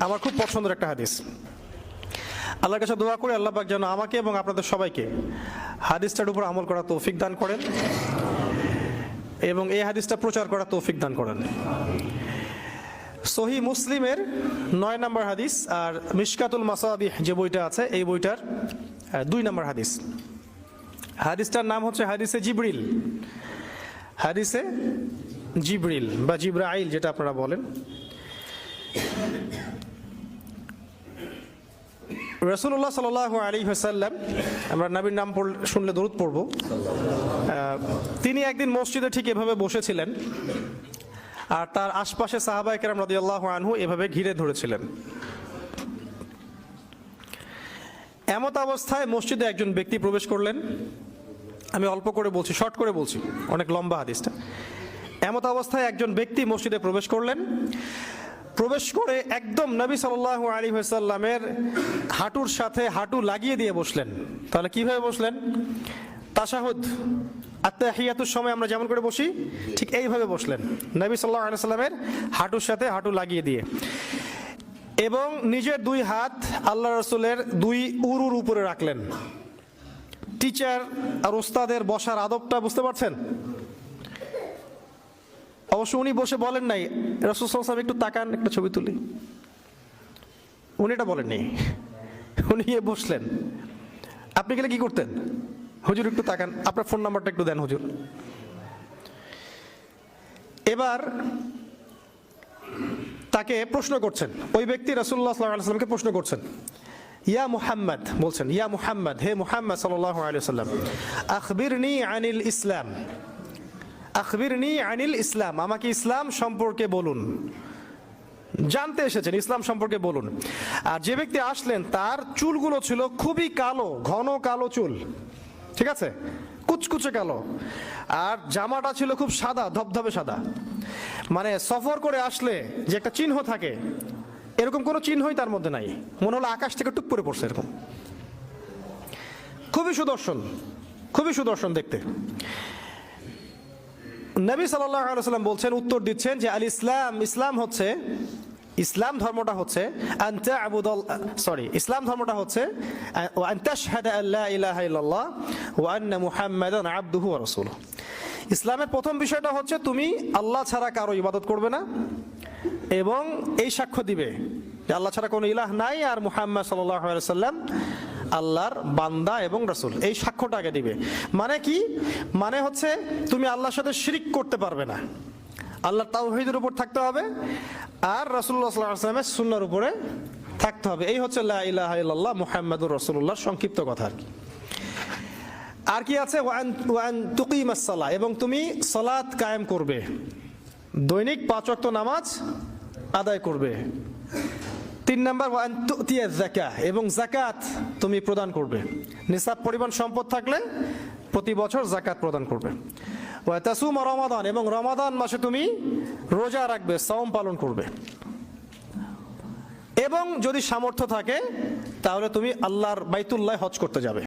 আমার খুব পছন্দের একটা হাদিস। আল্লাহর কাছে দোয়া করি আল্লাহ পাক যেন আমাকে এবং আপনাদের সবাইকে হাদিসটার উপর আমল করার তৌফিক দান করেন এবং এই হাদিসটা প্রচার করার তৌফিক দান করেন। সহিহ মুসলিমের 9 নম্বর হাদিস আর মিশকাতুল মাসাবিহ যে বইটা আছে এই বইটার 2 নম্বর হাদিস। হাদিসটার নাম হচ্ছে হাদিসে জিবরিল। হাদিসে জিবরিল বা জিব্রাইল যেটা আপনারা বলেন। রাসূলুল্লাহ সাল্লাল্লাহু আলাইহি ওয়াসাল্লাম, আমরা নবীর নাম শুনলে দরুদ পড়ব, তিনি একদিন মসজিদে ঠিক এভাবে বসেছিলেন আর তার আশপাশে সাহাবায়ে কেরাম রাদিয়াল্লাহু আনহু এভাবে ঘিরে ধরেছিলেন। এমত অবস্থায় মসজিদে একজন ব্যক্তি প্রবেশ করলেন। আমি অল্প করে বলছি, শর্ট করে বলছি, অনেক লম্বা হাদিসটা। এমত অবস্থায় একজন ব্যক্তি মসজিদে প্রবেশ করলেন। প্রবেশ করে একদম নবী সাল্লাল্লাহু আলাইহি ওয়াসাল্লামের হাঁটুর সাথে হাঁটু লাগিয়ে দিয়ে বসলেন। তাহলে কিভাবে বসলেন? তাশাহুদ আত্তাহিয়াতুর সময় আমরা যেমন করে বসি ঠিক এইভাবে বসলেন, নবী সাল্লাল্লাহু আলাইহি ওয়াসাল্লামের হাঁটুর সাথে হাঁটু লাগিয়ে দিয়ে, এবং নিজের 2 হাত আল্লাহ রাসূলের 2 উরুর উপরে রাখলেন। টিচার আর ওস্তাদের বসার আদবটা বুঝতে পারছেন? অবশ্য উনি বসে বলেন নাই রাসূল সাল্লাল্লাহু আলাইহি ওয়াসাল্লাম একটু তাকান, একটা ছবি তুলি, উনি এটা বলেননি। উনি গিয়ে বসলেন। আপনি গেলে কি করতেন? হুজুর একটু তাকান, আপনার ফোন নাম্বারটা একটু দেন হুজুর। এবার তাকে প্রশ্ন করছেন, ওই ব্যক্তি রাসূলুল্লাহ সাল্লাল্লাহু আলাইহি ওয়াসাল্লামকে প্রশ্ন করছেন, ইয়া মুহাম্মদ, বলছেন ইয়া মুহাম্মদ, হে মুহাম্মদ সাল্লাল্লাহু আলাইহি ওয়াসাল্লাম, আখবিরনি আনিল ইসলাম, আখবিরনি আনিল ইসলাম, আমাকে ইসলাম সম্পর্কে বলুন। জানতে এসেছেন, ইসলাম সম্পর্কে বলুন। আর যে ব্যক্তি আসলেন তার চুলগুলো ছিল খুবই কালো, ঘন কালো চুল, ঠিক আছে, কুচকুচে কালো, আর জামাটা ছিল খুব সাদা, ধবধবে সাদা। মানে সফর করে আসলে যে একটা চিহ্ন থাকে এরকম কোনো চিহ্নই তার মধ্যে নাই, মনে হলো আকাশ থেকে টুক করে পড়ছে এরকম। খুবই সুদর্শন, খুবই সুদর্শন দেখতে। নবী সাল্লাল্লাহু আলাইহি ওয়াসাল্লাম বলছেন, উত্তর দিচ্ছেন যে আল ইসলাম, ইসলাম হচ্ছে, ইসলাম ধর্মটা হচ্ছে ইসলাম ধর্মটা হচ্ছে আন তাশহাদা আল্লা ইলাহা ইল্লাল্লাহ ওয়া আন্না মুহাম্মাদান আবদুহু ওয়া রাসূলুহু। ইসলামের প্রথম বিষয়টা হচ্ছে তুমি আল্লাহ ছাড়া কারো ইবাদত করবে না এবং এই সাক্ষ্য দিবে যে আল্লাহ ছাড়া কোনো ইলাহ নাই আর মুহাম্মদ সাল্লাল্লাহু আলাইহি ওয়াসাল্লাম আল্লাহর বান্দা এবং রাসূল। এই সাক্ষ্যটা আগে দিবে। মানে কি? মানে হচ্ছে তুমি আল্লাহর সাথে শিরিক করতে পারবে না, আল্লাহর তাওহীদের উপর থাকতে হবে আর রাসূলুল্লাহ সাল্লাল্লাহু আলাইহি ওয়াসাল্লামের সুন্নাহর উপরে থাকতে হবে। এই হচ্ছে লা ইলাহা ইল্লাল্লাহ মুহাম্মাদুর রাসূলুল্লাহর সংক্ষিপ্ত কথা। আর কি আছে? ওয়ান তুকিমাস সালাহ, এবং তুমি সালাত কায়েম করবে, দৈনিক 5 ওয়াক্ত নামাজ আদায় করবে। 3 নাম্বার ওয়ান তুতিয়াজ যাকাত, এবং যাকাত তুমি প্রদান করবে, নিসাব পরিমাণ সম্পদ থাকলে প্রতি বছর যাকাত প্রদান করবে। ওয়া তাসুম রমাদান, এবং রমাদান মাসে তুমি রোজা রাখবে, সাওম পালন করবে, এবং যদি সামর্থ্য থাকে তাহলে তুমি আল্লাহর বাইতুল্লাহ হজ করতে যাবে।